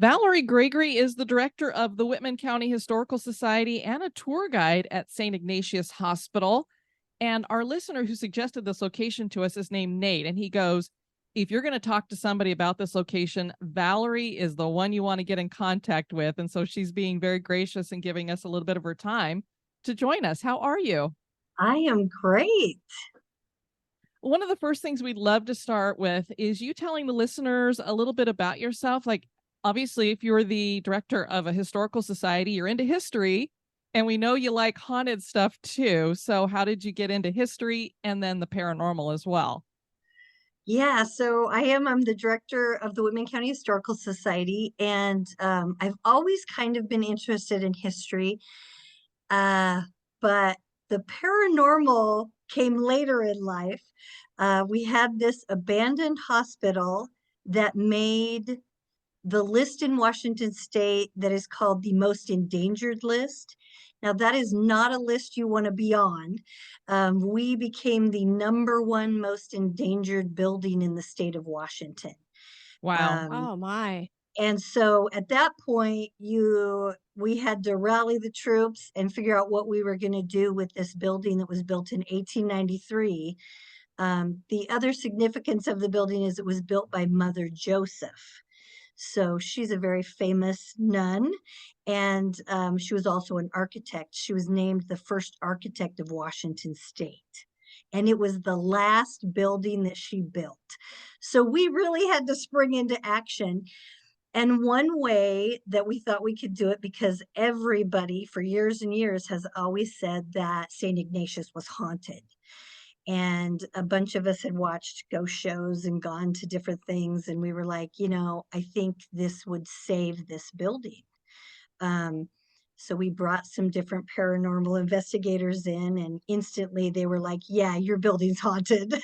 Valoree Gregory is the director of the Whitman County Historical Society and a tour guide at St. Ignatius Hospital. And our listener who suggested this location to us is named Nate. And he goes, if you're going to talk to somebody about this location, Valoree is the one you want to get in contact with. And so she's being very gracious and giving us a little bit of her time to join us. How are you? I am great. One of the first things we'd love to start with is you telling the listeners a little bit about yourself. Like, obviously, if you're the director of a historical society, you're into history, and we know you like haunted stuff too. So, how did you get into history and then the paranormal as well? Yeah, so I'm the director of the Whitman County Historical Society, and I've always kind of been interested in history, uh, but the paranormal came later in life. We had this abandoned hospital that made the list in Washington state that is called the most endangered list. Now, that is not a list you want to be on. We became the number one most endangered building in the state of Washington. Wow. Um, Oh my. and so at that point, we had to rally the troops and figure out what we were going to do with this building that was built in 1893. The other significance of the building is it was built by Mother Joseph. So she's a very famous nun, and she was also an architect. She was named the first architect of Washington State, and it was the last building that she built. So we really had to spring into action. And one way that we thought we could do it, because everybody for years and years has always said that St. Ignatius was haunted, and a bunch of us had watched ghost shows and gone to different things, and we were like, I think this would save this building. um, so we brought some different paranormal investigators in, and instantly they were like, yeah, your building's haunted.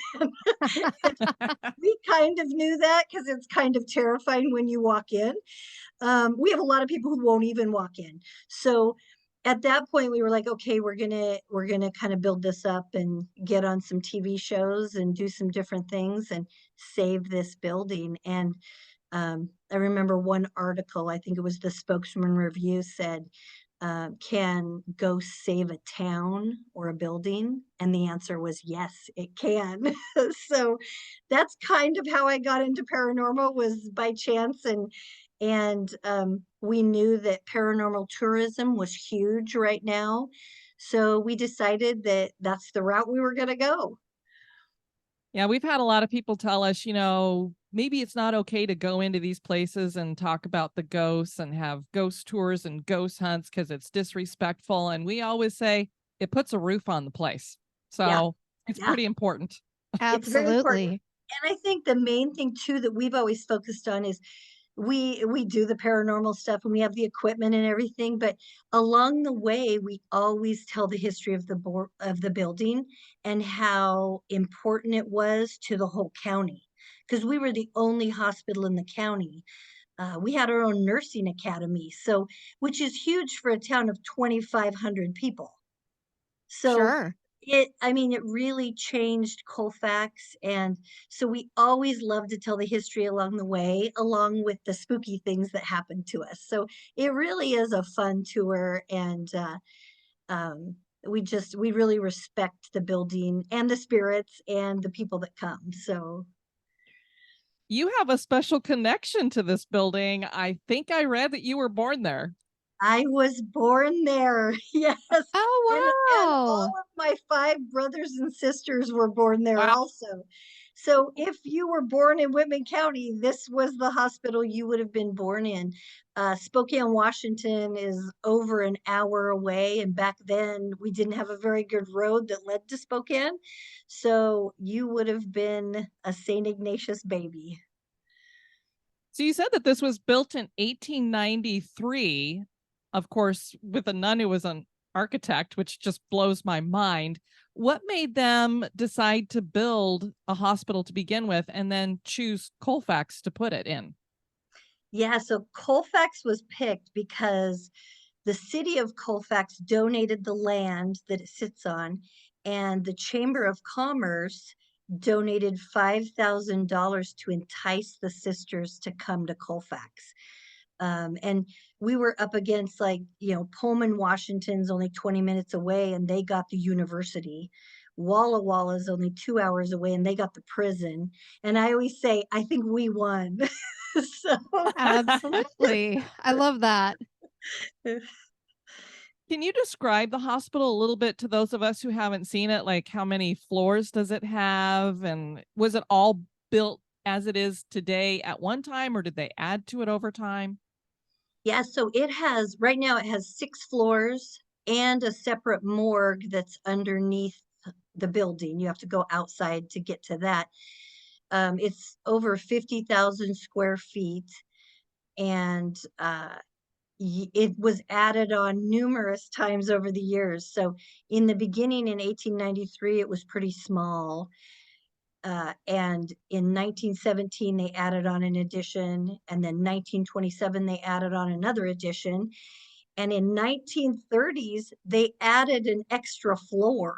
We kind of knew that because it's kind of terrifying when you walk in. We have a lot of people who won't even walk in. So at that point we were like, okay, we're gonna kind of build this up and get on some TV shows and do some different things and save this building. And I remember one article, I think it was the Spokesman Review, said, can ghosts save a town or a building? And the answer was yes, it can. So that's kind of how I got into paranormal, was by chance. And we knew that paranormal tourism was huge right now. So we decided that that's the route we were going to go. Yeah, we've had a lot of people tell us, maybe it's not okay to go into these places and talk about the ghosts and have ghost tours and ghost hunts because it's disrespectful. And we always say it puts a roof on the place. Yeah. So it's Yeah. pretty important. It's very important. Absolutely. And I think the main thing too that we've always focused on is we do the paranormal stuff and we have the equipment and everything, but along the way we always tell the history of the building and how important it was to the whole county, because we were the only hospital in the county. We had our own nursing academy, so which is huge for a town of 2,500 people. So Sure. it really changed Colfax. And so we always love to tell the history along the way, along with the spooky things that happened to us. So it really is a fun tour. And um, we really respect the building and the spirits and the people that come. So You have a special connection to this building. I think I read that you were born there. I was born there. Yes. And all Oh, of my five brothers and sisters were born there Wow. also. So if you were born in Whitman County, this was the hospital you would have been born in. Spokane, Washington is over an hour away, and back then we didn't have a very good road that led to Spokane. So you would have been a St. Ignatius baby. So you said that this was built in 1893, of course, with a nun who was an architect, which just blows my mind. What made them decide to build a hospital to begin with and then choose Colfax to put it in? Yeah, so Colfax was picked because the city of Colfax donated the land that it sits on, and the Chamber of Commerce donated $5,000 to entice the sisters to come to Colfax. And we were up against, like, Pullman, Washington's only 20 minutes away, and they got the university. Walla Walla is only 2 hours away, and they got the prison. And I always say, I think we won. So Absolutely. I love that. Can you describe the hospital a little bit to those of us who haven't seen it? Like, how many floors does it have? And was it all built as it is today at one time, or did they add to it over time? yeah, so right now it has 6 floors and a separate morgue that's underneath the building. You have to go outside to get to that. It's over 50,000 square feet, and it was added on numerous times over the years. So in the beginning in 1893, it was pretty small. And in 1917, they added on an addition. And then 1927, they added on another addition. And in 1930s, they added an extra floor.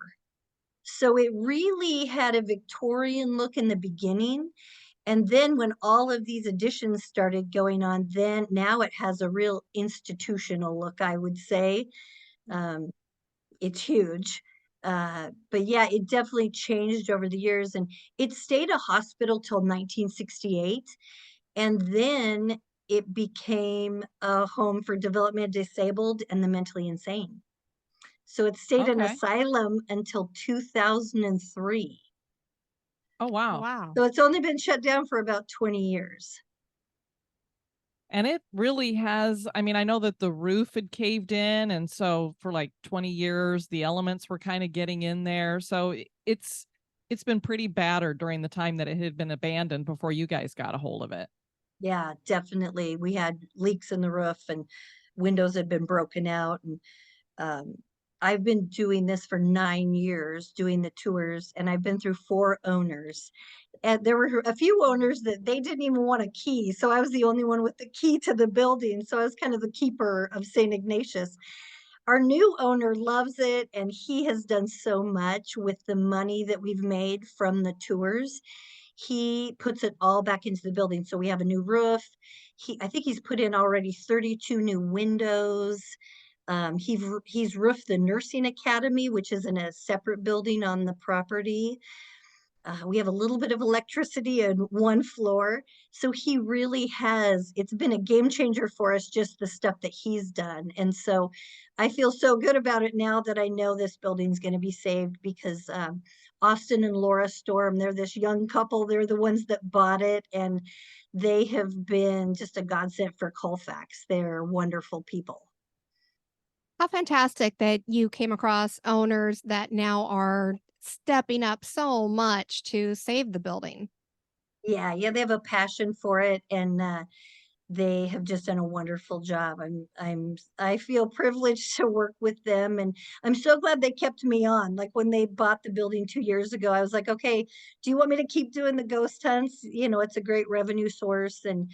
So it really had a Victorian look in the beginning. And then when all of these additions started going on, then now it has a real institutional look, I would say. Um, it's huge. But yeah, it definitely changed over the years, and it stayed a hospital till 1968. And then it became a home for developmentally disabled and the mentally insane. So it stayed an Okay. asylum until 2003. Oh, Oh, wow. wow. So it's only been shut down for about 20 years. And it really has, I mean, I know that the roof had caved in, and so for like 20 years the elements were kind of getting in there. So it's been pretty battered during the time that it had been abandoned before you guys got a hold of it. Yeah, definitely. We had leaks in the roof, and windows had been broken out. And um, I've been doing this for 9 years, doing the tours, and I've been through 4 owners. And there were a few owners that they didn't even want a key. So I was the only one with the key to the building. So I was kind of the keeper of St. Ignatius. Our new owner loves it, and he has done so much with the money that we've made from the tours. He puts it all back into the building. So we have a new roof. I think he's put in already 32 new windows. He's roofed the nursing academy, which is in a separate building on the property. We have a little bit of electricity on one floor. So he really has, it's been a game changer for us, just the stuff that he's done. And so I feel so good about it now that I know this building's going to be saved, because Austin and Laura Storm, they're this young couple. They're the ones that bought it, and they have been just a godsend for Colfax. They're wonderful people. How fantastic that you came across owners that now are stepping up so much to save the building. Yeah, they have a passion for it, and they have just done a wonderful job. I feel privileged to work with them, and I'm so glad they kept me on. Like when they bought the building 2 years ago, I was like, okay, do you want me to keep doing the ghost hunts? It's a great revenue source, and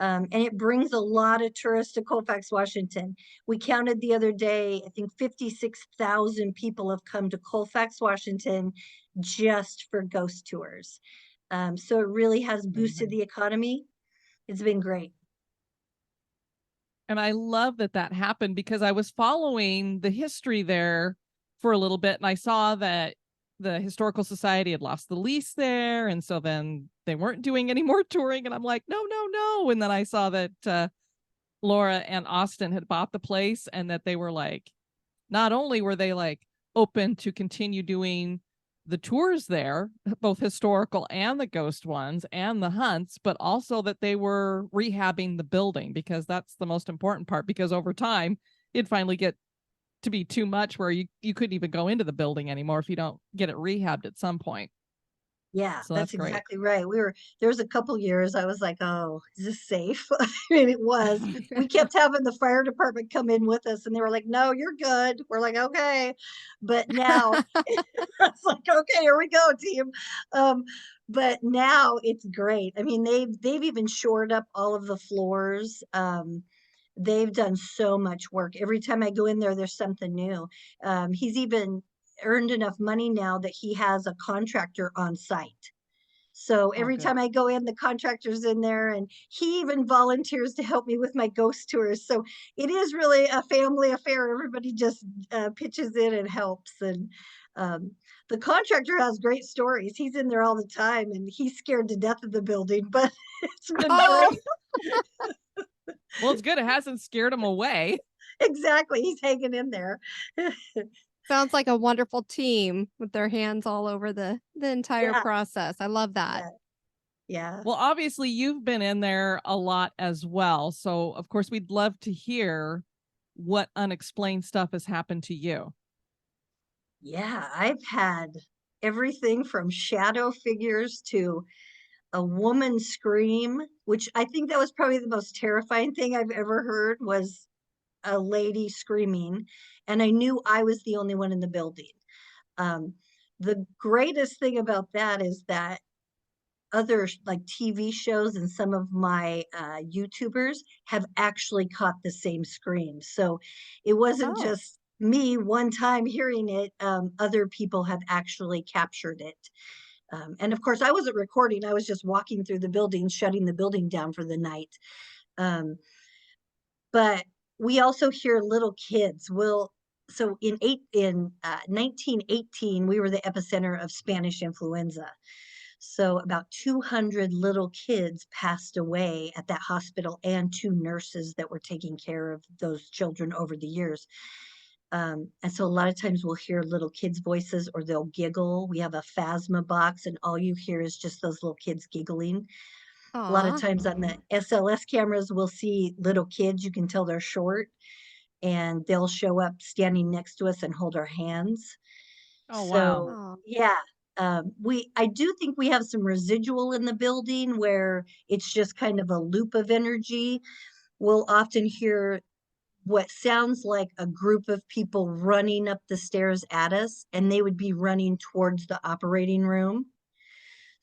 it brings a lot of tourists to Colfax, Washington. We counted the other day, I think 56,000 people have come to Colfax, Washington just for ghost tours. So it really has boosted Amazing. the economy. It's been great. And I love that that happened because I was following the history there for a little bit, and I saw that the Historical Society had lost the lease there. And so then they weren't doing any more touring. And I'm like, no, no, no. And then I saw that Laura and Austin had bought the place, and that they were like, not only were they like open to continue doing the tours there, both historical and the ghost ones and the hunts, but also that they were rehabbing the building, because that's the most important part. Because over time, it'd finally get to be too much where you couldn't even go into the building anymore if you don't get it rehabbed at some point. Yeah, So that's that's great. exactly right. There was a couple years I was like, oh, is this safe? I mean, it was. We kept having the fire department come in with us, and they were like, no, you're good. We're like, okay. But now it's like, okay, here we go, team. Um, but now it's great. I mean, they've even shored up all of the floors. They've done so much work. Every time I go in there, there's something new. He's even earned enough money now that he has a contractor on site. So Oh, every good. time I go in, the contractor's in there, and he even volunteers to help me with my ghost tours. So it is really a family affair. Everybody just pitches in and helps. And um, the contractor has great stories. He's in there all the time, and he's scared to death of the building, but it's been Oh, great. Well, it's good. It hasn't scared him away. Exactly. He's hanging in there. sounds like a wonderful team with their hands all over the entire Yeah, process. I love that. yeah, yeah. Well, obviously, you've been in there a lot as well. So, of course, we'd love to hear what unexplained stuff has happened to you. Yeah, I've had everything from shadow figures to a woman scream, which I think that was probably the most terrifying thing I've ever heard, was a lady screaming, and I knew I was the only one in the building. Um, the greatest thing about that is that other like TV shows and some of my YouTubers have actually caught the same scream. So it wasn't Oh. just me one time hearing it. Other people have actually captured it. And of course, I wasn't recording. I was just walking through the building, shutting the building down for the night. Um, but we also hear little kids. So in 1918, we were the epicenter of Spanish influenza. So about 200 little kids passed away at that hospital, and two nurses that were taking care of those children over the years. And so a lot of times we'll hear little kids' voices, or they'll giggle. We have a phasma box, and all you hear is just those little kids giggling. A lot of Aw. times on the SLS cameras, we'll see little kids. You can tell they're short, and they'll show up standing next to us and hold our hands. Oh, wow. So Oh. yeah, I do think we have some residual in the building where it's just kind of a loop of energy. We'll often hear what sounds like a group of people running up the stairs at us, and they would be running towards the operating room.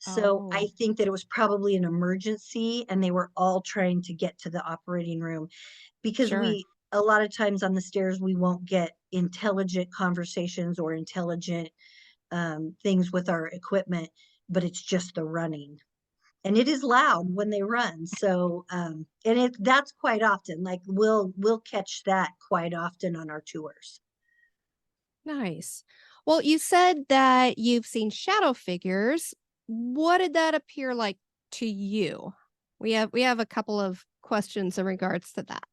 So I Oh, think that it was probably an emergency, and they were all trying to get to the operating room, because Sure. a lot of times on the stairs, we won't get intelligent conversations or intelligent things with our equipment, but it's just the running. And it is loud when they run. So, that's quite often, like we'll catch that quite often on our tours. Nice. Well, you said that you've seen shadow figures. What did that appear like to you? We have a couple of questions in regards to that.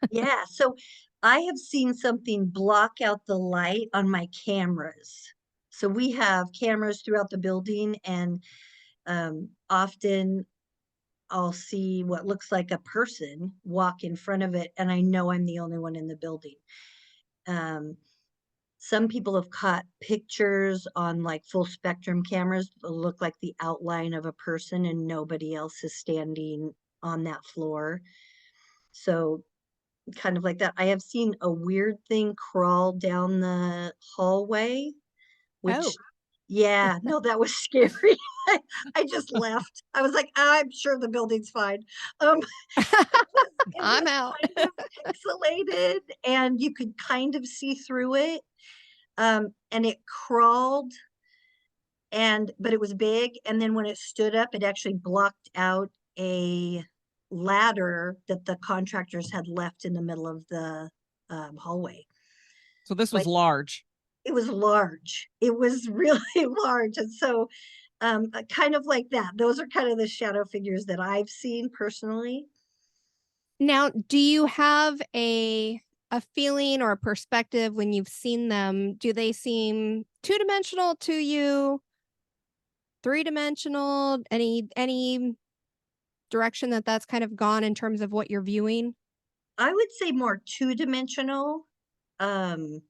Yeah. So I have seen something block out the light on my cameras. So we have cameras throughout the building, and often I'll see what looks like a person walk in front of it, and I know I'm the only one in the building. Um, some people have caught pictures on like full spectrum cameras that look like the outline of a person, and nobody else is standing on that floor. So kind of like that. I have seen a weird thing crawl down the hallway, which, Oh. yeah, no, that was scary. I just left. I was like, I'm sure the building's fine. Um, it I'm was out. kind of pixelated, and you could kind of see through it. And it crawled, but it was big. And then when it stood up, it actually blocked out a ladder that the contractors had left in the middle of the hallway. so this So was large. it was large. It was really large. And so, kind of like that. Those are kind of the shadow figures that I've seen personally. Now, do you have a feeling or a perspective when you've seen them? Do they seem two-dimensional to you? Three-dimensional? Any direction that that's kind of gone in terms of what you're viewing? I would say more two-dimensional. Um,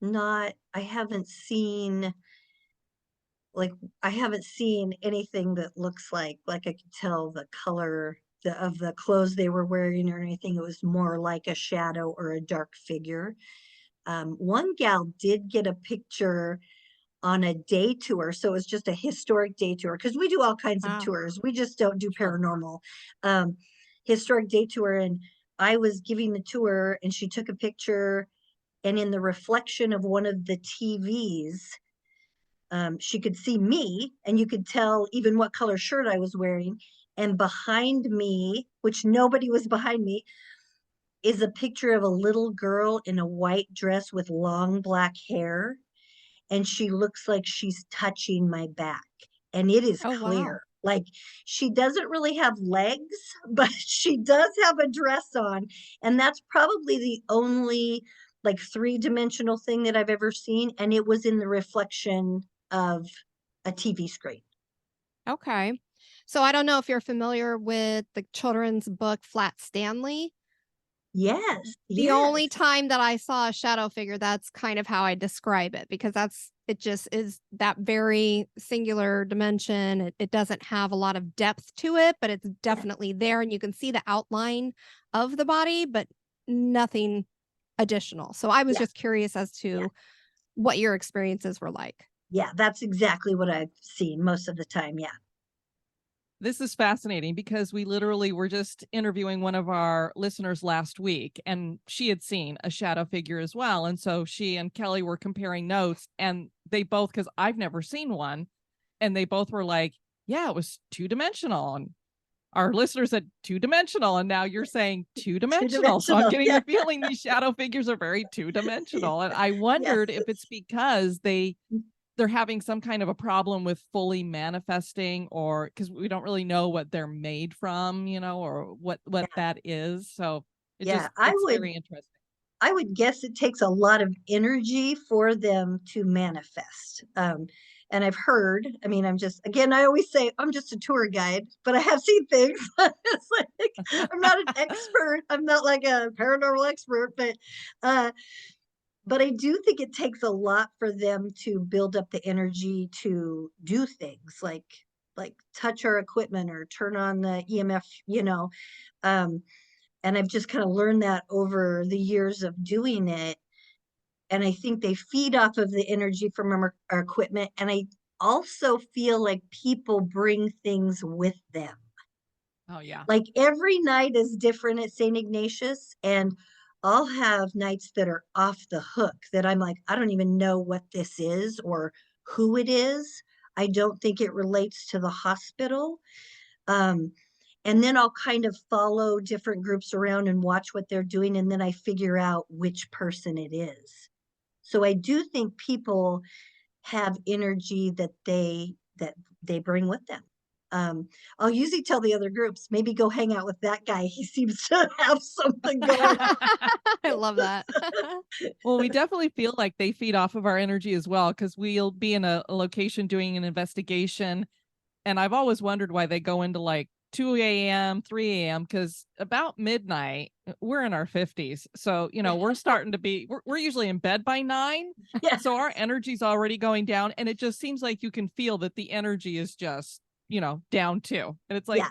not, I haven't seen like I haven't seen anything that looks like I could tell the color of the clothes they were wearing or anything. It was more like a shadow or a dark figure. One gal did get a picture on a day tour, so it was just a historic day tour, because we do all kinds of Wow. tours. We just don't do Sure. paranormal. Um, Historic day tour, and I was giving the tour, and she took a picture, and in the reflection of one of the TVs, She could see me, and you could tell even what color shirt I was wearing. And behind me, which nobody was behind me, is a picture of a little girl in a white dress with long black hair. And she looks like she's touching my back. And it is Oh, wow. clear. Like, she doesn't really have legs, but she does have a dress on. And that's probably the only like three-dimensional thing that I've ever seen. And it was in the reflection of a TV screen. Okay. So I don't know if you're familiar with the children's book Flat Stanley. Yes, The only yes. time that I saw a shadow figure, that's kind of how I describe it, because it just is that very singular dimension. It doesn't have a lot of depth to it, but it's definitely there, and you can see the outline of the body, but nothing additional. So I was Yeah, just curious as yeah, to what your experiences were like. yeah. That's exactly what I've seen most of the time. Yeah. This is fascinating because we literally were just interviewing one of our listeners last week, and she had seen a shadow figure as well. And so she and Kelly were comparing notes, and they both, because I've never seen one, and they both were like, yeah, it was two-dimensional. And our listeners said two-dimensional, and now you're saying two-dimensional. So I'm Two-dimensional. getting Yeah. the feeling these shadow figures are very two-dimensional. And I Yes. wondered if it's because they're having some kind of a problem with fully manifesting, or because we don't really know what they're made from, or what Yeah. that is. So Yeah. it's very interesting. I would guess it takes a lot of energy for them to manifest. And I've heard, I mean, I always say I'm just a tour guide, but I have seen things. It's like, I'm not an expert. I'm not like a paranormal expert, but I do think it takes a lot for them to build up the energy to do things like touch our equipment or turn on the EMF. Um, and I've just kind of learned that over the years of doing it. And I think they feed off of the energy from our equipment. And I also feel like people bring things with them. Oh yeah. Like every night is different at St. Ignatius, and I'll have nights that are off the hook that I'm like, I don't even know what this is or who it is. I don't think it relates to the hospital. Um, and then I'll kind of follow different groups around and watch what they're doing, and then I figure out which person it is. So I do think people have energy that they bring with them. I'll usually tell the other groups, maybe go hang out with that guy. He seems to have something going on. I love that. Well, we definitely feel like they feed off of our energy as well, because we'll be in a location doing an investigation. And I've always wondered why they go into like 2 a.m., 3 a.m., because about midnight, we're in our 50s. So, we're starting to we're usually in bed by 9. Yeah, So our energy's already going down. And it just seems like you can feel that the energy is just, down too. And it's like, yeah,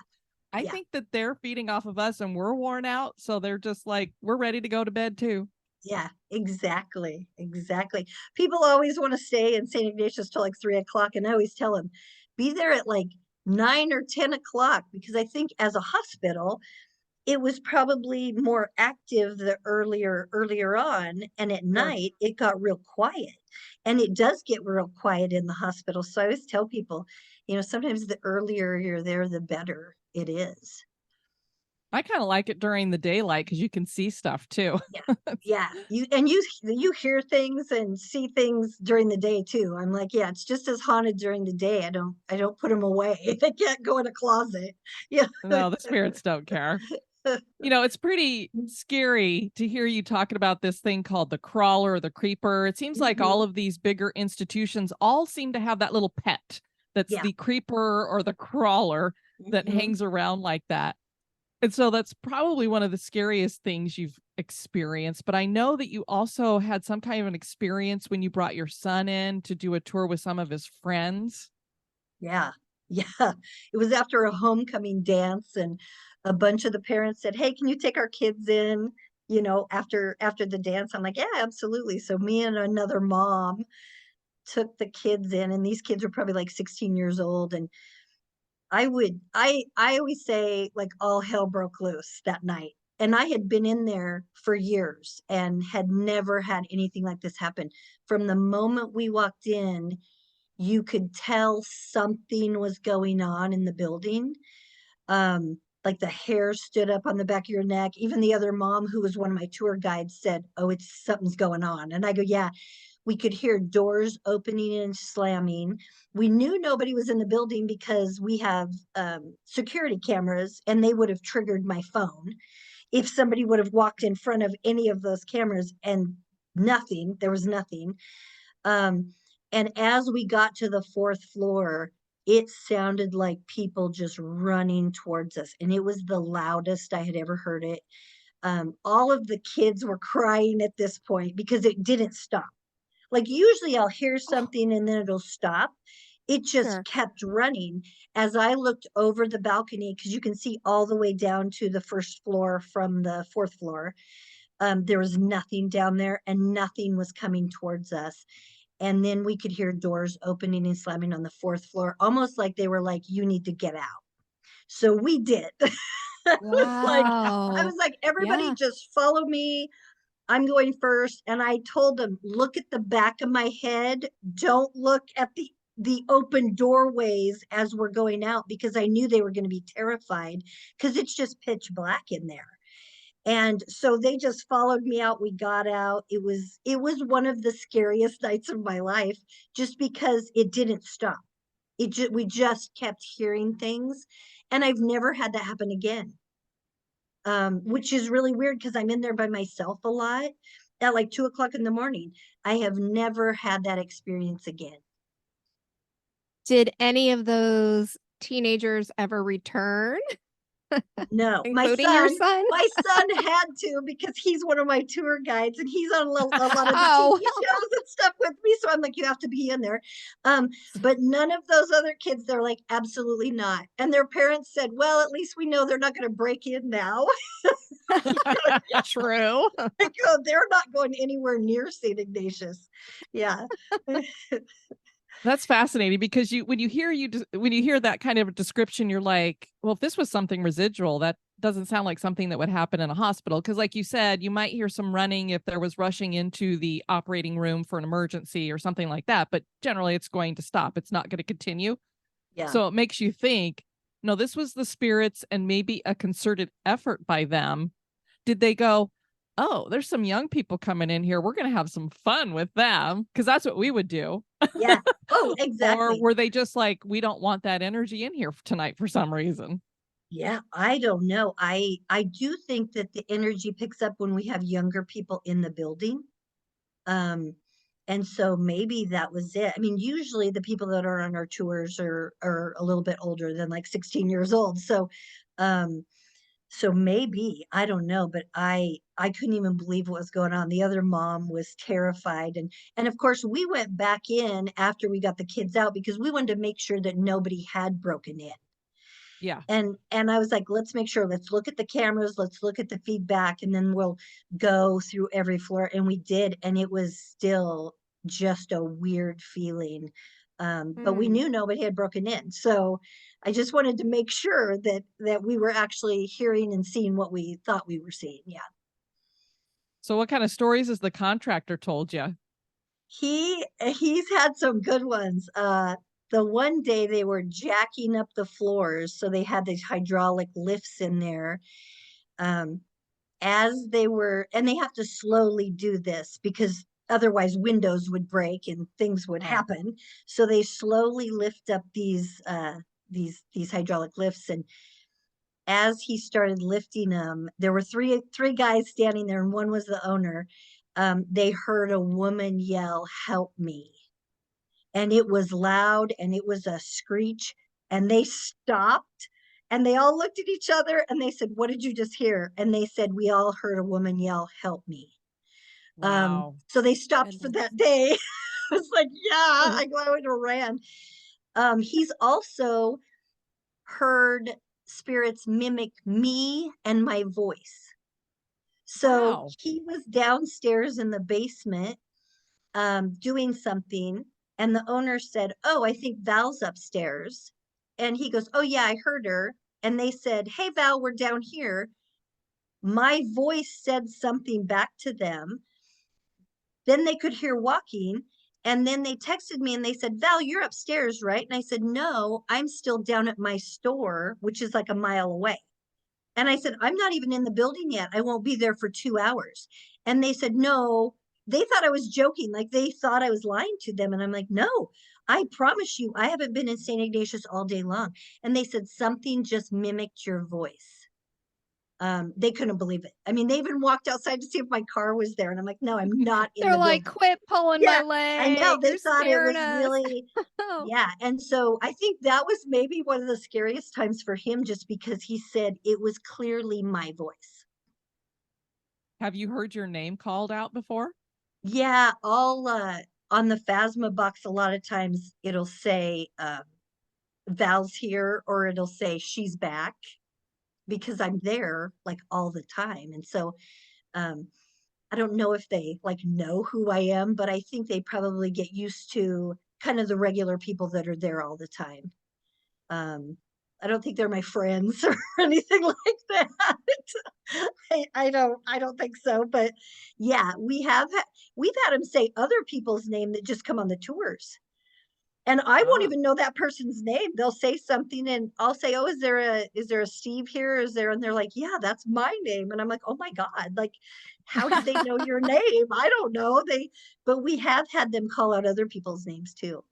I yeah, think that they're feeding off of us and we're worn out. So they're just like, we're ready to go to bed too. yeah, exactly, exactly. People always want to stay in St. Ignatius till like 3 o'clock, and I always tell them, be there at like 9 or 10 o'clock, because I think as a hospital, it was probably more active the earlier on, and at Sure. night it got real quiet. And it does get real quiet in the hospital. So I always tell people, sometimes the earlier you're there, the better it is. I kind of like it during the daylight because you can see stuff too. Yeah. Yeah. You hear things and see things during the day too. I'm like, yeah, it's just as haunted during the day. I don't put them away. They can't go in a closet. Yeah. No, the spirits don't care. It's pretty scary to hear you talking about this thing called the crawler or the creeper. It seems like Mhm. all of these bigger institutions all seem to have that little pet that's Yeah. the creeper or the crawler that Mhm. hangs around like that. And so that's probably one of the scariest things you've experienced. But I know that you also had some kind of an experience when you brought your son in to do a tour with some of his friends. Yeah. Yeah. It was after a homecoming dance, and a bunch of the parents said, "Hey, can you take our kids in, after the dance?" I'm like, "Yeah, absolutely." So me and another mom took the kids in, and these kids were probably like 16 years old. And I always say, like, all hell broke loose that night. And I had been in there for years and had never had anything like this happen. From the moment we walked in, you could tell something was going on in the building. Like the hair stood up on the back of your neck. Even the other mom, who was one of my tour guides, said, "Oh, it's something's going on." And I go, "Yeah." We could hear doors opening and slamming. We knew nobody was in the building because we have security cameras, and they would have triggered my phone if somebody would have walked in front of any of those cameras, and nothing, there was nothing. And as we got to the 4th floor, it sounded like people just running towards us, and it was the loudest I had ever heard it. All of the kids were crying at this point because it didn't stop. Like usually I'll hear Oh, something and then it'll stop. It just sure. kept running. As I looked over the balcony, because you can see all the way down to the 1st floor from the 4th floor, there was nothing down there and nothing was coming towards us. And then we could hear doors opening and slamming on the 4th floor, almost like they were like, "You need to get out." So we did. I Wow. was like, "Everybody Yeah. just follow me. I'm going first." And I told them, "Look at the back of my head. Don't look at the open doorways as we're going out," because I knew they were going to be terrified because it's just pitch black in there. And so they just followed me out. We got out. It was one of the scariest nights of my life, just because it didn't stop. We just kept hearing things, and I've never had that happen again. Which is really weird because I'm in there by myself a lot at like 2 o'clock in the morning. I have never had that experience again. Did any of those teenagers ever return, No, including your son? my son had to, because he's one of my tour guides and he's on a lot of the Oh, TV shows and stuff with me. So I'm like, "You have to be in there." But none of those other kids, they're like, "Absolutely not." And their parents said, "Well, at least we know they're not going to break in now." Yeah, true. I go, "They're not going anywhere near St. Ignatius." Yeah. That's fascinating because when you hear that kind of a description, you're like, well, if this was something residual, that doesn't sound like something that would happen in a hospital. Because, like you said, you might hear some running if there was rushing into the operating room for an emergency or something like that. But generally, it's going to stop. It's not going to continue. Yeah. So it makes you think, no, this was the spirits and maybe a concerted effort by them. Did they go, oh, there's some young people coming in here. We're going to have some fun with them? Because that's what we would do. Yeah. Oh, Or exactly. were they just like, we don't want that energy in here tonight for some reason? Yeah, I don't know. I do think that the energy picks up when we have younger people in the building. Um, and so maybe that was it. I mean, usually the people that are on our tours are a little bit older than like 16 years old. Um, so maybe, I don't know, but I couldn't even believe what was going on. The other mom was terrified, and of course we went back in after we got the kids out because we wanted to make sure that nobody had broken in. Yeah. And I was like, "Let's make sure, let's look at the cameras, let's look at the feedback, and then we'll go through every floor." And we did, and it was still just a weird feeling. But we Hmm. knew nobody had broken in. So I just wanted to make sure that we were actually hearing and seeing what we thought we were seeing. Yeah. So what kind of stories has the contractor told you? He's had some good ones. The one day they were jacking up the floors, so they had these hydraulic lifts in there. Um, as they were, and they have to slowly do this because otherwise windows would break and things would Oh, happen. So they slowly lift up these hydraulic lifts, and as he started lifting them, there were three guys standing there, and one was the owner. They heard a woman yell, "Help me." And it was loud and it was a screech, and they stopped and they all looked at each other and they said, "What did you just hear?" And they said, "We all heard a woman yell, 'Help me.'" wow. So they stopped for Goodness. that day. I was like, "Yeah." I went and ran. He's also heard spirits mimic me and my voice. So Wow. he was downstairs in the basement, doing something, and the owner said, "Oh, I think Val's upstairs." And he goes, "Oh yeah, I heard her." And they said, "Hey Val, we're down here." My voice said something back to them. Then they could hear walking, And then they texted me and they said, Val, you're upstairs, right? And I said, no, I'm still down at my store, which is like a mile away. And I said, I'm not even in the building yet. I won't be there for 2 hours. And they said, no, they thought I was joking. Like they thought I was lying to them. And I'm like, no, I promise you, I haven't been in St. Ignatius all day long. And they said, something just mimicked your voice. They couldn't believe it. I mean, they even walked outside to see if my car was there. And I'm like, no, I'm not in They're the like, building. quit pulling Yeah, my leg. I know. They You're thought it was scaring us. really, Oh. yeah. And so I think that was maybe one of the scariest times for him, just because he said it was clearly my voice. Have you heard your name called out before? Yeah, all on the Phasma box, a lot of times it'll say Val's here, or it'll say she's back, because I'm there like all the time. And so I don't know if they like know who I am, but I think they probably get used to kind of the regular people that are there all the time. I don't think they're my friends or anything like that. I don't think so. But yeah, we've had them say other people's name that just come on the tours. And I won't Ah. even know that person's name. They'll say something and I'll say, oh, is there a Steve here? Is there? And they're like, yeah, that's my name. And I'm like, oh my God, like, how did they know your name? I don't know. But we have had them call out other people's names too.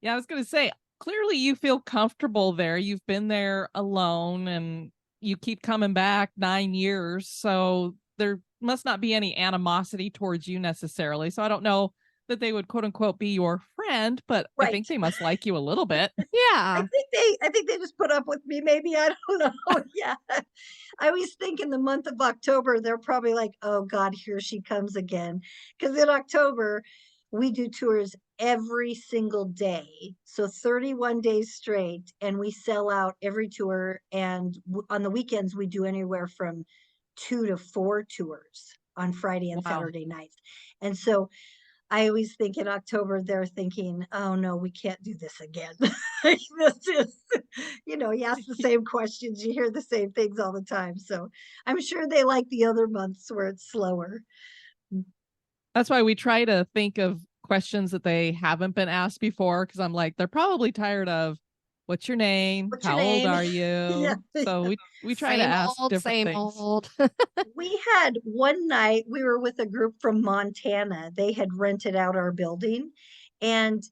Yeah, I was going to say, clearly you feel comfortable there. You've been there alone and you keep coming back 9 years. So there must not be any animosity towards you necessarily. So I don't know that they would quote unquote be your friend, but I Right. think they must like you a little bit. Yeah. I think they just put up with me. Maybe, I don't know. Yeah. I always think in the month of October, they're probably like, oh God, here she comes again. Because in October, we do tours every single day. So 31 days straight, and we sell out every tour. And on the weekends, we do anywhere from 2 to 4 tours on Friday and Wow. Saturday nights. And so I always think in October, they're thinking, oh no, we can't do this again. This is, you ask the same questions, you hear the same things all the time. So I'm sure they like the other months where it's slower. That's why we try to think of questions that they haven't been asked before. Cause I'm like, they're probably tired of what's your name? What's your How old name? are Yeah. you? So we try to Same ask old, different same things. old. We had one night, we were with a group from Montana. They had rented out our building, and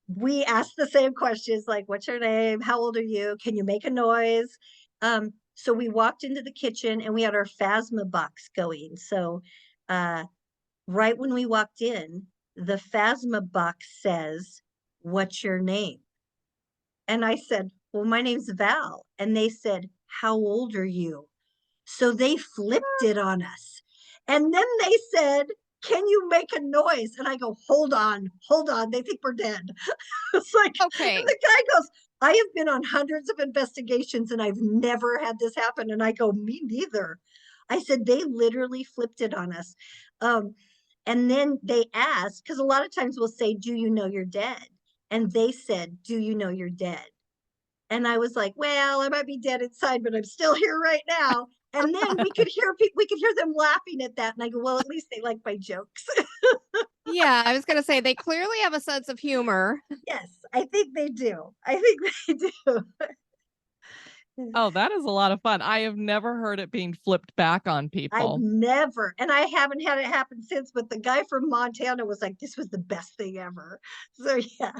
we asked the same questions like, what's your name? How old are you? Can you make a noise? So we walked into the kitchen and we had our Phasma box going. So right when we walked in, the Phasma box says, what's your name? And I said, well, my name's Val. And they said, how old are you? So they flipped it on us. And then they said, can you make a noise? And I go, hold on. They think we're dead. It's like, Okay. and the guy goes, I have been on hundreds of investigations and I've never had this happen. And I go, me neither. I said, they literally flipped it on us. And then they asked, because a lot of times we'll say, do you know you're dead? And they said, do you know you're dead? And I was like, well, I might be dead inside, but I'm still here right now. And then we could hear them laughing at that. And I go, well, at least they like my jokes. Yeah, I was going to say they clearly have a sense of humor. Yes, I think they do. I think they do. Oh, that is a lot of fun. I have never heard it being flipped back on I've people. never, and I haven't had it happen since, but the guy from Montana was like, this was the best thing ever. So yeah.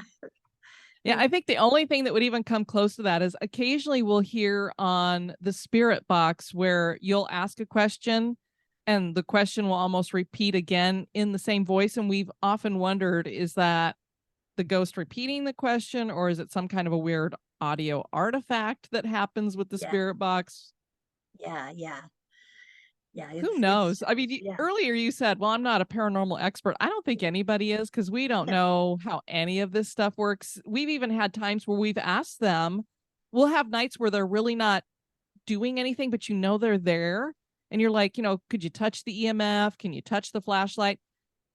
Yeah, I think the only thing that would even come close to that is occasionally we'll hear on the spirit box where you'll ask a question and the question will almost repeat again in the same voice. And we've often wondered, is that the ghost repeating the question, or is it some kind of a weird audio artifact that happens with the Yeah. spirit box? Yeah. Who knows? I mean, yeah. earlier you said, well, I'm not a paranormal expert. I don't think anybody is, because we don't No. know how any of this stuff works. We've even had times where we've asked them, we'll have nights where they're really not doing anything, but they're there. And you're like, could you touch the EMF? Can you touch the flashlight?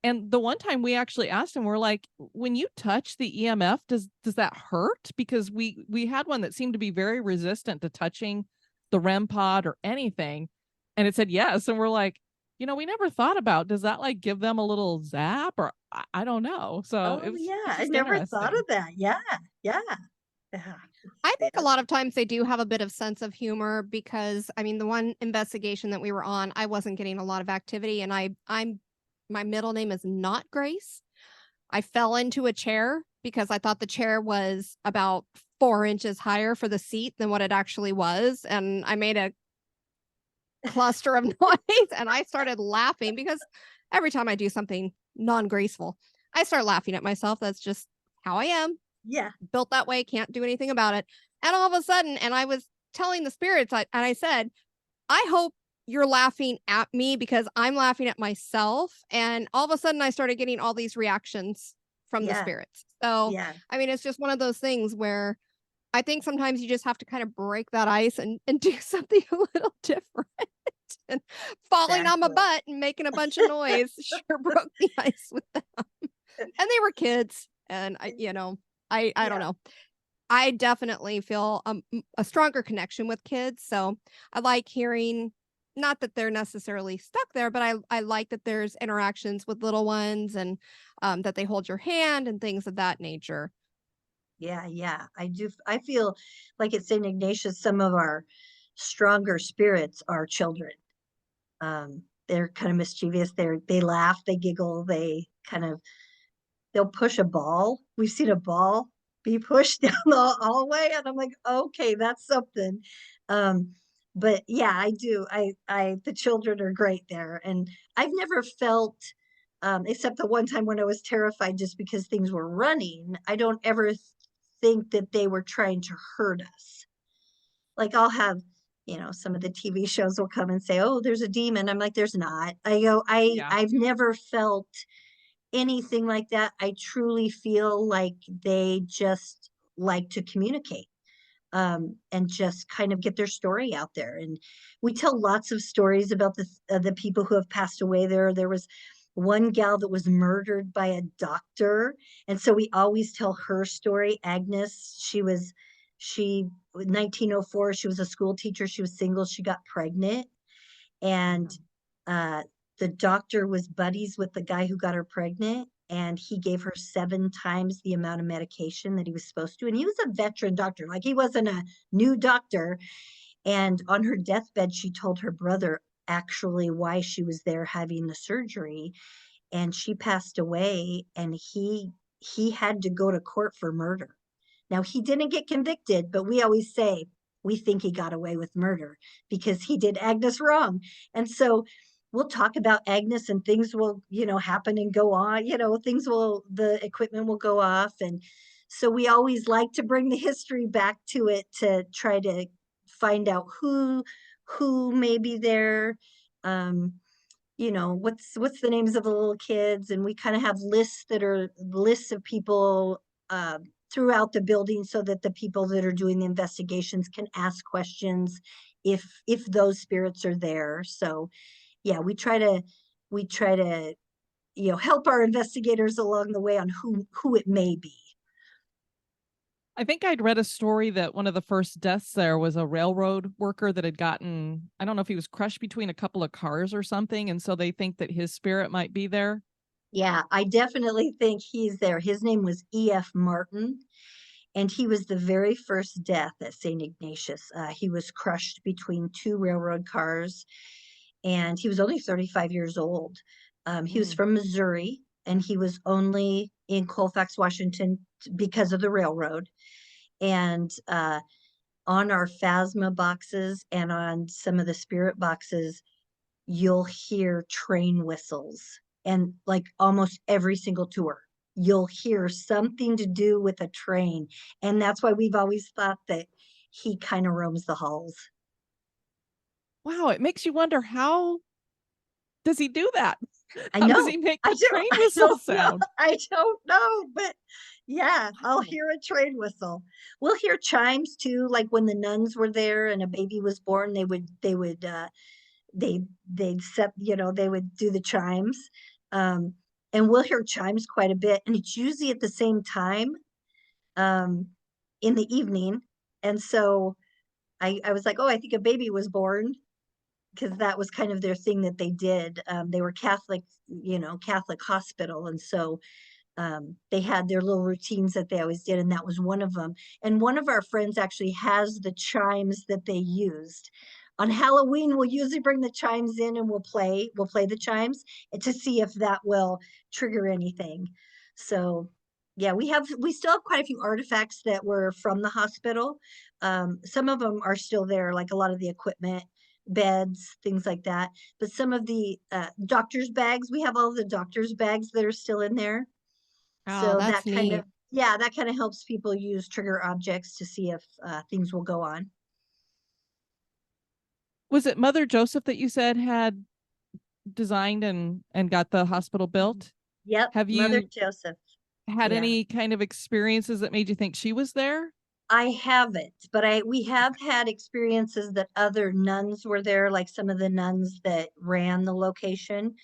And the one time we actually asked him, we're like, when you touch the EMF, does that hurt? Because we had one that seemed to be very resistant to touching the REM pod or anything. And it said yes. And we're like, we never thought about, does that like give them a little zap or I don't know. So Oh yeah, it's I just never thought of interesting. that. Yeah, yeah. Yeah. I think a Yeah. lot of times they do have a bit of sense of humor because I mean the one investigation that we were on, I wasn't getting a lot of activity and I'm my middle name is not Grace. I fell into a chair because I thought the chair was about 4 inches higher for the seat than what it actually was. And I made a cluster of noise and I started laughing because every time I do something non-graceful, I start laughing at myself. That's just how I am. Yeah. Built that way, can't do anything about it. And all of a sudden, and I was telling the spirits, and I said, I hope you're laughing at me because I'm laughing at myself. And all of a sudden, I started getting all these reactions from the Yeah. spirits. So, Yeah. I mean, it's just one of those things where I think sometimes you just have to kind of break that ice and do something a little different. And falling on my Exactly. butt and making a bunch of noise sure broke the ice with them. And they were kids. And I don't Yeah. know. I definitely feel a stronger connection with kids. So I like hearing, not that they're necessarily stuck there, but I like that there's interactions with little ones and that they hold your hand and things of that nature. Yeah, yeah. I do. I feel like at St. Ignatius, some of our stronger spirits are children. They're kind of mischievous. They laugh, they giggle, they'll push a ball. We've seen a ball be pushed down the hallway, and I'm like, okay, that's something. Um, but yeah, I do. The children are great there, and I've never felt, except the one time when I was terrified just because things were running. I don't ever think that they were trying to hurt us. Like I'll have, some of the TV shows will come and say, "Oh, there's a demon." I'm like, "There's not." I go, Yeah. I've never felt anything like that. I truly feel like they just like to communicate, and just kind of get their story out there. And we tell lots of stories about the people who have passed away there. There was one gal that was murdered by a doctor, and so we always tell her story. Agnes, she 1904. She was a school teacher. She was single. She got pregnant, and uh, the doctor was buddies with the guy who got her pregnant, and he gave her 7 times the amount of medication that he was supposed to. And he was a veteran doctor, like he wasn't a new doctor. And on her deathbed, she told her brother actually why she was there having the surgery, and she passed away, and he had to go to court for murder. Now, he didn't get convicted, but we always say we think he got away with murder because he did Agnes wrong. And so we'll talk about Agnes, and things will, happen and go on, the equipment will go off. And so we always like to bring the history back to it to try to find out who may be there. Um, what's the names of the little kids, and we kind of have lists of people throughout the building so that the people that are doing the investigations can ask questions if those spirits are there. So yeah, we try to help our investigators along the way on who it may be. I think I'd read a story that one of the first deaths there was a railroad worker that had gotten, I don't know if he was crushed between a couple of cars or something. And so they think that his spirit might be there. Yeah, I definitely think he's there. His name was E.F. Martin, and he was the very first death at St. Ignatius. He was crushed between 2 railroad cars, and he was only 35 years old. He was Mm. from Missouri, and he was only in Colfax, Washington because of the railroad. And on our phasma boxes and on some of the spirit boxes, you'll hear train whistles, and like almost every single tour you'll hear something to do with a train, and that's why we've always thought that he kind of roams the halls. Wow. It makes you wonder, how does he do that? I How does know. he make I the don't train I whistle don't know. sound? I don't know, but yeah, I'll Wow. hear a train whistle. We'll hear chimes too, like when the nuns were there and a baby was born, they'd set, they would do the chimes. Um, and we'll hear chimes quite a bit, and it's usually at the same time, um, in the evening. And so I was like, oh, I think a baby was born. because that was kind of their thing that they did. They were Catholic, Catholic hospital. And so they had their little routines that they always did, and that was one of them. And one of our friends actually has the chimes that they used. On Halloween, we'll usually bring the chimes in and we'll play the chimes to see if that will trigger anything. So yeah, we still have quite a few artifacts that were from the hospital. Some of them are still there, like a lot of the equipment, beds, things like that. But some of the doctor's bags, we have all the doctor's bags that are still in there. Oh, So that's that kind neat. of, yeah, that kind of helps people use trigger objects to see if things will go on. Was it Mother Joseph that you said had designed and got the hospital built? Yep, Have Mother you Joseph. had Yeah. any kind of experiences that made you think she was there? I haven't, but we have had experiences that other nuns were there, like some of the nuns that ran the location.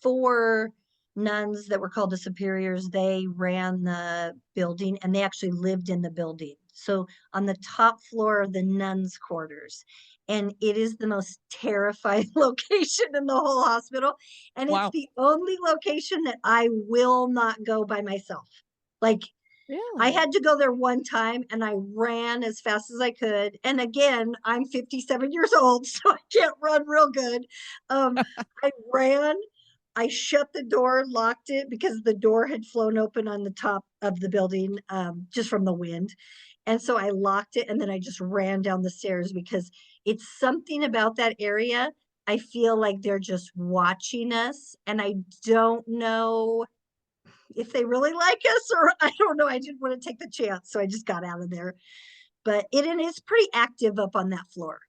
4 nuns that were called the superiors, they ran the building and they actually lived in the building. So on the top floor of the nuns' quarters. And it is the most terrifying location in the whole hospital. And it's Wow. the only location that I will not go by myself. Like, I Really? had to go there one time and I ran as fast as I could. And again, I'm 57 years old, so I can't run real good. I ran, I shut the door, locked it because the door had flown open on the top of the building just from the wind. And so I locked it and then I just ran down the stairs because it's something about that area. I feel like they're just watching us. And I don't know if they really like us, or I don't know. I didn't want to take the chance, so I just got out of there. But it is pretty active up on that floor.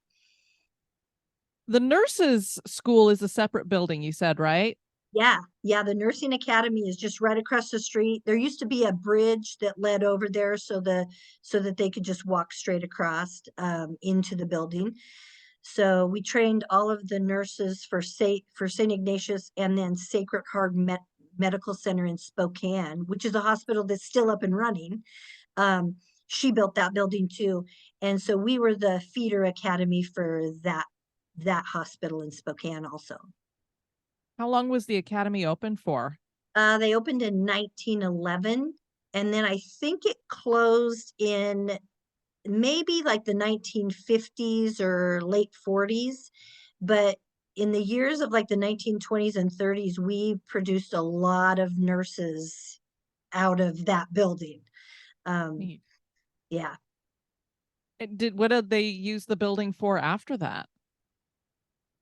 The nurses' school is a separate building, you said, right? Yeah, yeah. The nursing academy is just right across the street. There used to be a bridge that led over there, so that they could just walk straight across into the building. So we trained all of the nurses for Saint Ignatius and then Sacred Heart Medical Center in Spokane, which is a hospital that's still up and running. Um, she built that building too. And so we were the feeder academy for that hospital in Spokane also. How long was the academy open for? They opened in 1911, and then I think it closed in maybe like the 1950s or late 40s. But in the years of like the 1920s and 30s, we produced a lot of nurses out of that building. Neat. Yeah. What did they use the building for after that?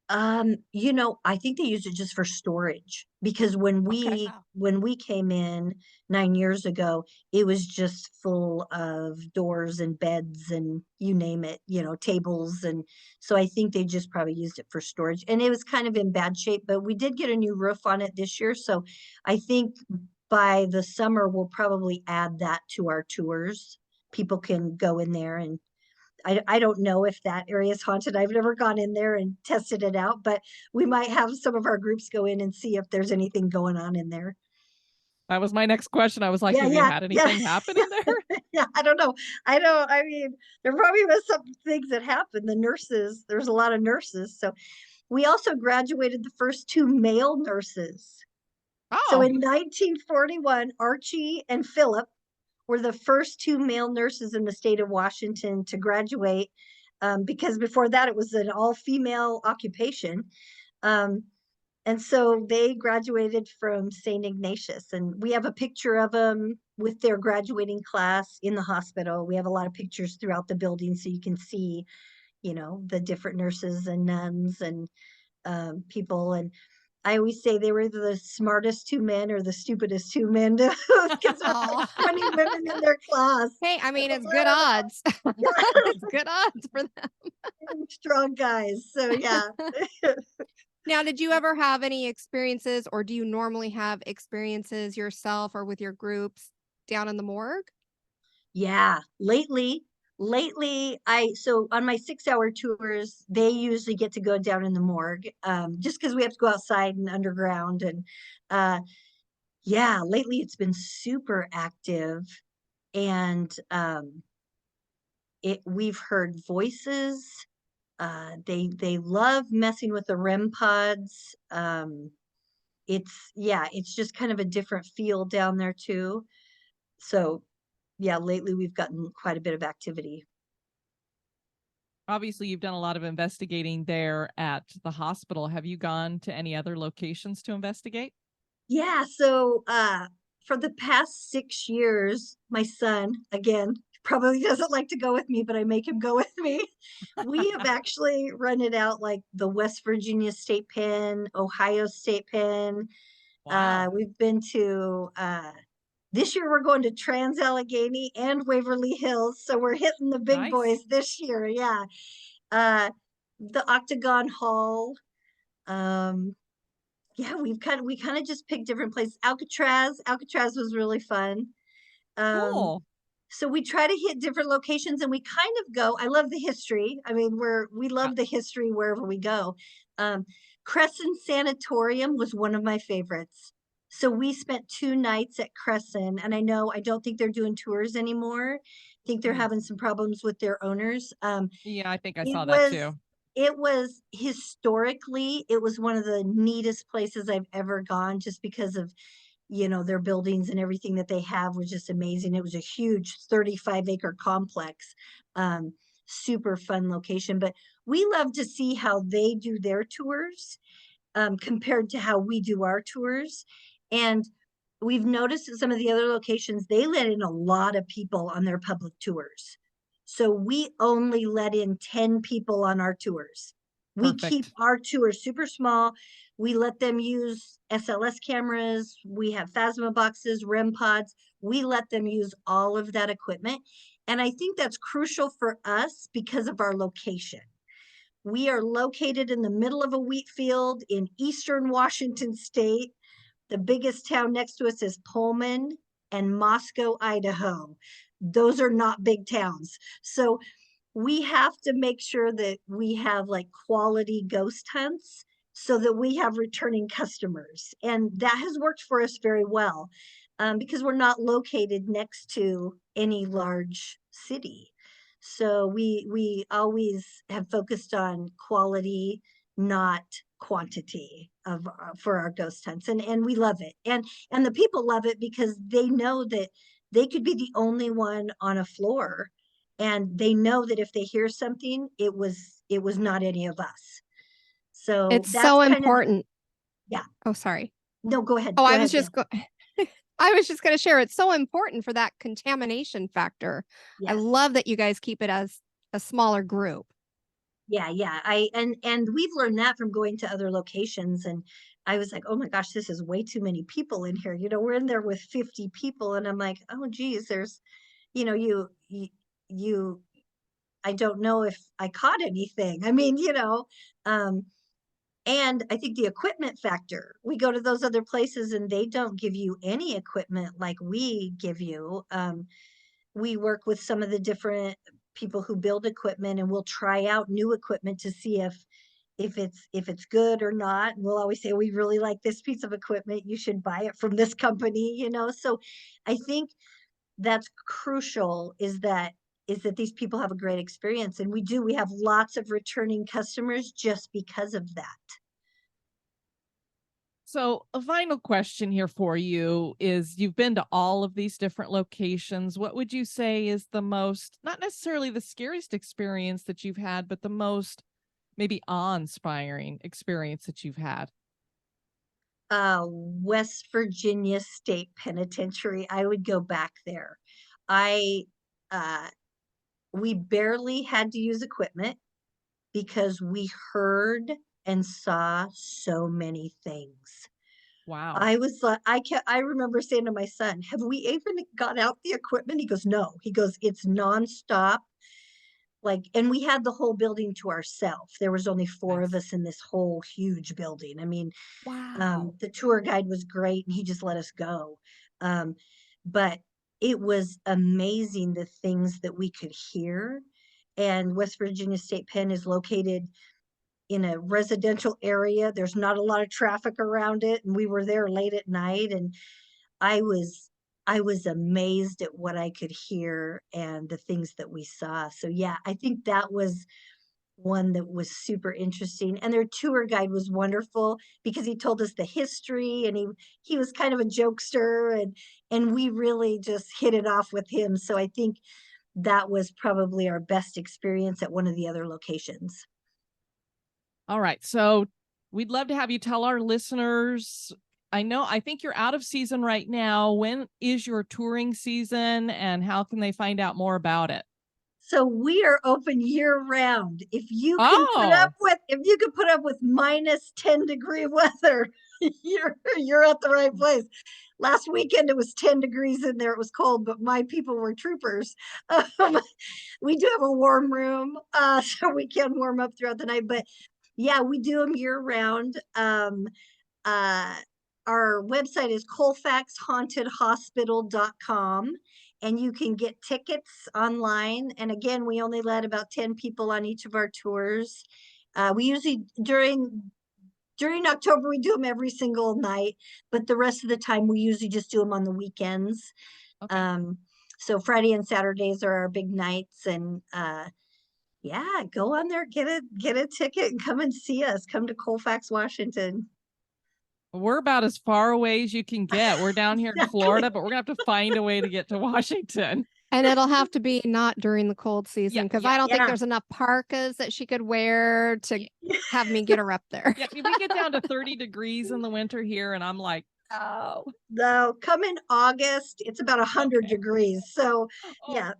I think they used it just for storage because when Okay. we came in 9 years ago, it was just full of doors and beds and you name it, tables. And so I think they just probably used it for storage. And it was kind of in bad shape, but we did get a new roof on it this year. So I think by the summer, we'll probably add that to our tours. People can go in there and I don't know if that area is haunted. I've never gone in there and tested it out, but we might have some of our groups go in and see if there's anything going on in there. That was my next question. I was like, Yeah, have you yeah, had yeah. anything happen in there? Yeah, I don't know. I mean, there probably was some things that happened. There's a lot of nurses. So we also graduated the first 2 male nurses. So Oh, in 1941, Archie and Philip were the first 2 male nurses in the state of Washington to graduate, because before that it was an all-female occupation. Um, and so they graduated from St. Ignatius, and we have a picture of them with their graduating class in the hospital. We have a lot of pictures throughout the building so you can see, the different nurses and nuns and people. And I always say they were either the smartest 2 men or the stupidest 2 men because there's like Aw. 20 women in their class. Hey, I mean, And it's a good lot of odds. yeah, It's good odds for them. strong guys. So yeah. Now, did you ever have any experiences, or do you normally have experiences yourself or with your groups down in the morgue? Yeah. Lately, so on my 6-hour tours, they usually get to go down in the morgue, just because we have to go outside and underground. And yeah, lately it's been super active. And we've heard voices. They love messing with the REM pods. It's just kind of a different feel down there too. So yeah, lately we've gotten quite a bit of activity. Obviously, you've done a lot of investigating there at the hospital. Have you gone to any other locations to investigate? Yeah, so for the past 6 years, my son, again, probably doesn't like to go with me, but I make him go with me. We have actually rented out like the West Virginia State Pen, Ohio State Pen. Wow. We've been to this year we're going to Trans Allegheny and Waverly Hills, so we're hitting the big Nice. boys this year. Yeah, uh, the Octagon Hall. Um, yeah, we kind of just picked different places. Alcatraz was really fun. Um, Cool. so we try to hit different locations and we kind of go. I love the history. I mean, we Yeah. love the history wherever we go. Um, Crescent Sanatorium was one of my favorites. So we spent 2 nights at Crescent, and I don't think they're doing tours anymore. I think they're Mm. having some problems with their owners. Yeah, I think I It saw that was too. it was historically, it was one of the neatest places I've ever gone just because of, their buildings and everything that they have was just amazing. It was a huge 35-acre complex. Um, Super fun location, but we love to see how they do their tours compared to how we do our tours. And we've noticed at some of the other locations, they let in a lot of people on their public tours. So we only let in 10 people on our tours. We keep Perfect. our tours super small. We let them use SLS cameras. We have Phasma boxes, REM pods. We let them use all of that equipment. And I think that's crucial for us because of our location. We are located in the middle of a wheat field in eastern Washington state. The biggest town next to us is Pullman and Moscow, Idaho. Those are not big towns. So we have to make sure that we have like quality ghost hunts so that we have returning customers. And that has worked for us very well because we're not located next to any large city. So we always have focused on quality, not quantity of for our ghost hunts, and we love it, and the people love it because they know that they could be the only one on a floor, and they know that if they hear something, it was not any of us. So It's that's so kind of important. yeah. Oh, sorry. No, go ahead. Oh, Go I was ahead. just I was just going to share it's so important for that contamination factor. I Yes. love that you guys keep it as a smaller group. Yeah. And we've learned that from going to other locations. And I was like, oh my gosh, this is way too many people in here. We're in there with 50 people. And I'm like, oh geez, there's, you I don't know if I caught anything. I mean, um, and I think the equipment factor, we go to those other places and they don't give you any equipment like we give you. We work with some of the different people who build equipment and we'll try out new equipment to see if it's good or not. And we'll always say, we really like this piece of equipment. You should buy it from this company. So I think that's crucial is that these people have a great experience. And we have lots of returning customers just because of that. So, a final question here for you is you've been to all of these different locations. What would you say is the most, not necessarily the scariest experience that you've had, but the most maybe awe-inspiring experience that you've had? West Virginia State Penitentiary. I would go back there. I uh we barely had to use equipment because we heard and saw so many things. Wow. I was like, I remember saying to my son, have we even got out the equipment? He goes, no. He goes, it's nonstop. And we had the whole building to ourselves. There was only four of Nice. us in this whole huge building. I mean, Wow. the tour guide was great and he just let us go. Um, but it was amazing the things that we could hear. And West Virginia State Pen is located in a residential area. There's not a lot of traffic around it. And we were there late at night and I was I was amazed at what I could hear and the things that we saw. So yeah, I think that was one that was super interesting. And their tour guide was wonderful because he told us the history, and he was kind of a jokester, and we really just hit it off with him. So I think that was probably our best experience at one of the other locations. All right. So we'd love to have you tell our listeners. I think you're out of season right now. When is your touring season, and how can they find out more about it? So we are open year round. If you can put up with minus 10-degree weather, you're at the right place. Last weekend it was 10 degrees in there. It was cold, but my people were troopers. We do have a warm room, so we can warm up throughout the night. But yeah, we do them year round. Our website is colfaxhauntedhospital.com, and you can get tickets online. And again, we only let about 10 people on each of our tours. We usually during October, we do them every single night, but the rest of the time we usually just do them on the weekends. Okay. So Friday and Saturdays are our big nights, and yeah, go on there, get a ticket and come and see us. Come to Colfax, Washington. We're about as far away as you can get. We're down here in Exactly. Florida, but we're gonna have to find a way to get to Washington. And it'll have to be not during the cold season, because I don't think Yeah. there's enough parkas that she could wear to have me get her up there. Yeah, we get down to 30 degrees in the winter here, and I'm like, oh. No, come in August. It's about 100 degrees. So yeah,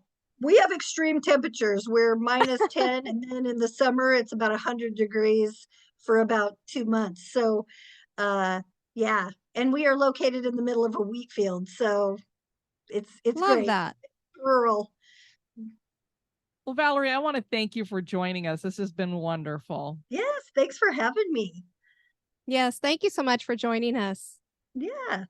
we have extreme temperatures. We're minus 10, and then in the summer it's about 100 degrees for about 2 months. So yeah, and we are located in the middle of a wheat field, so it's Love great. that. Rural. Well, Valoree, I want to thank you for joining us. This has been wonderful. Yes, thanks for having me. Yes, thank you so much for joining us. Yeah.